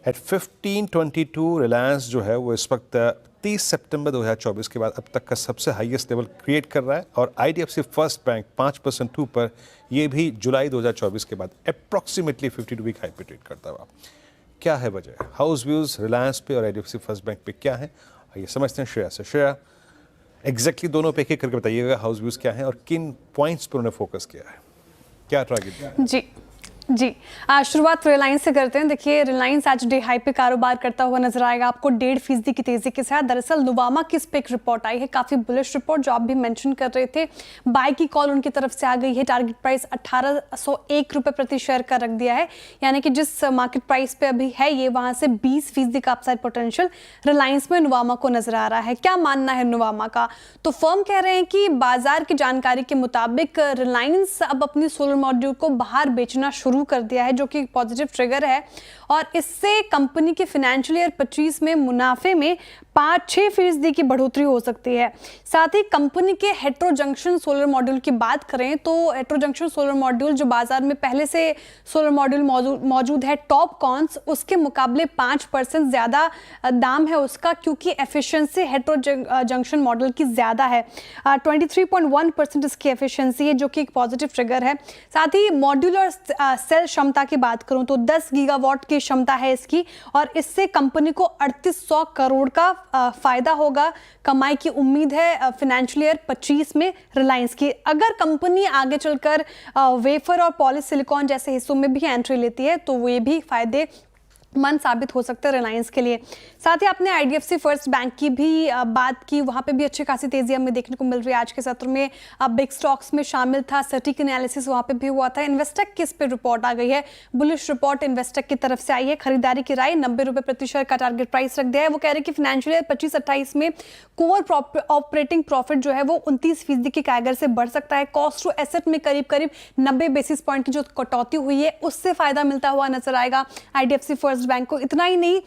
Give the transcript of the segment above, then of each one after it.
Eight 1522 Reliance जो है वो इस वक्त 30 सितंबर 2024 के बाद अब तक का सबसे हाईएस्ट लेवल क्रिएट कर रहा है और आईडीएफसी फर्स्ट बैंक 5% ऊपर, ये भी जुलाई 2024 के बाद अप्रॉक्सीमेटली 52 वीक हाई पे ट्रेड करता हुआ। क्या है वजह? हाउस व्यूज रिलायंस पे और आईडीएफसी फर्स्ट बैंक पे क्या है, ये समझते हैं श्रेया से। श्रेया, एग्जैक्टली दोनों पे एक करके बताइएगा हाउस व्यूज क्या है और किन पॉइंट्स पर उन्होंने फोकस किया है, क्या टारगेट? जी शुरुआत रिलायंस से करते हैं। देखिए, रिलायंस आज डे हाई पे कारोबार करता हुआ नजर आएगा आपको 1.5% की तेजी के साथ। दरअसल नुवामा की स्पेक रिपोर्ट आई है, काफी बुलिश रिपोर्ट, जो आप भी मेंशन कर रहे थे। बाय की कॉल उनकी तरफ से आ गई है। टारगेट प्राइस 1801 रुपए प्रति शेयर का रख दिया है, यानी कि जिस मार्केट प्राइस पे अभी है ये, वहां से 20% का अपसाइड पोटेंशियल रिलायंस में नुवामा को नजर आ रहा है। क्या मानना है नुवामा का? तो फर्म कह रहे हैं कि बाजार की जानकारी के मुताबिक रिलायंस अब अपनी सोलर मॉड्यूल को बाहर बेचना शुरू कर दिया है, जो कि पॉजिटिव ट्रिगर है और इससे कंपनी के फाइनेंशियल ईयर 25 में मुनाफे में 5-6% की बढ़ोतरी हो सकती है। साथ ही कंपनी के हेट्रो जंक्शन सोलर मॉड्यूल की बात करें तो हेट्रो जंक्शन सोलर मॉड्यूल जो बाजार में पहले से सोलर मॉड्यूल मौजूद है टॉपकॉन्स, उसके मुकाबले 5% ज्यादा दाम है उसका, क्योंकि एफिशिएंसी हेट्रो जंक्शन मॉडल की ज्यादा है। 23.1% इसकी एफिशिएंसी है, जो कि एक पॉजिटिव ट्रिगर है। साथ ही मॉड्यूलर सेल क्षमता की बात करूं तो 10 गीगावाट की क्षमता है इसकी और इससे कंपनी को 3800 करोड़ का फायदा होगा। कमाई की उम्मीद है फाइनेंशियल ईयर 25 में रिलायंस की। अगर कंपनी आगे चलकर वेफर और पॉलीसिलिकॉन जैसे हिस्सों में भी एंट्री लेती है तो ये भी फायदे मंद साबित हो सकता है रिलायंस के लिए। साथ ही आपने आईडीएफसी फर्स्ट बैंक की भी बात की, वहां पे भी अच्छी खासी तेजी हमें देखने को मिल रही है। आज के सत्र में बिग स्टॉक्स में शामिल था, सटीक एनालिसिस वहां पे भी हुआ था। इन्वेस्टेक की इस पे रिपोर्ट आ गई है, बुलिश रिपोर्ट इन्वेस्टेक की तरफ से आई है। खरीदारी की राय 90 रुपए प्रति शेयर का टारगेट प्राइस रख दिया है। वो कह रहे कि फाइनेंशियल ईयर 25-28 में कोर ऑपरेटिंग प्रॉफिट जो है वो 29% की कैगर से बढ़ सकता है। कॉस्ट टू एसेट में करीब 90 बेसिस पॉइंट की जो कटौती हुई है उससे फायदा मिलता हुआ नजर आएगा आईडीएफसी फर्स्ट बैंक को। इतना ही नहीं,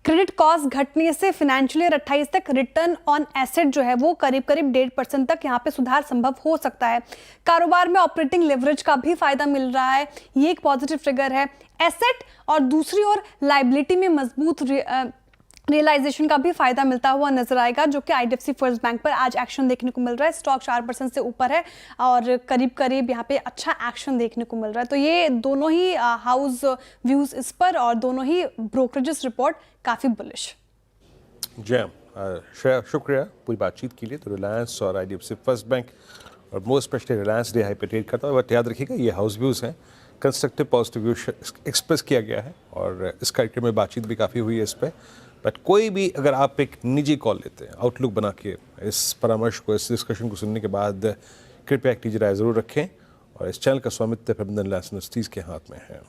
क्रेडिट कॉस्ट घटने से फाइनेंशियल ईयर 28 तक रिटर्न ऑन एसेट जो है वो करीब 1.5% तक यहाँ पे सुधार संभव हो सकता है। कारोबार में ऑपरेटिंग लेवरेज का भी फायदा मिल रहा है, ये एक पॉजिटिव ट्रिगर है। एसेट और दूसरी ओर लायबिलिटी में मजबूत रियलाइजेशन का भी फायदा मिलता हुआ नजर आएगा, जो कि आईडीएफसी फर्स्ट बैंक पर आज एक्शन देखने को मिल रहा है। स्टॉक 4% से ऊपर है और करीब यहाँ पे अच्छा एक्शन देखने को मिल रहा है। तो ये दोनों ही हाउस व्यूज इस पर और दोनों ही ब्रोकरेजेस रिपोर्ट काफी बुलिश। जय श्रेया, शुक्रिया पूरी बातचीत के लिए। तो रिलायंस और आईडीएफसी फर्स्ट बैंक और most specially Reliance day high पे ट्रेड करता है। बट याद रखिएगा ये हाउस व्यूज हैं, कंस्ट्रक्टिव पॉजिटिव व्यू एक्सप्रेस किया गया है और इस कार्यक्रम में बातचीत भी काफ़ी हुई है इस पर। बट कोई भी अगर आप एक निजी कॉल लेते हैं आउटलुक बना के, इस परामर्श को, इस डिस्कशन को सुनने के बाद कृपया एक निजी राय ज़रूर रखें और इस चैनल का स्वामित्व प्रबंधन लाइसेंस के हाथ में है।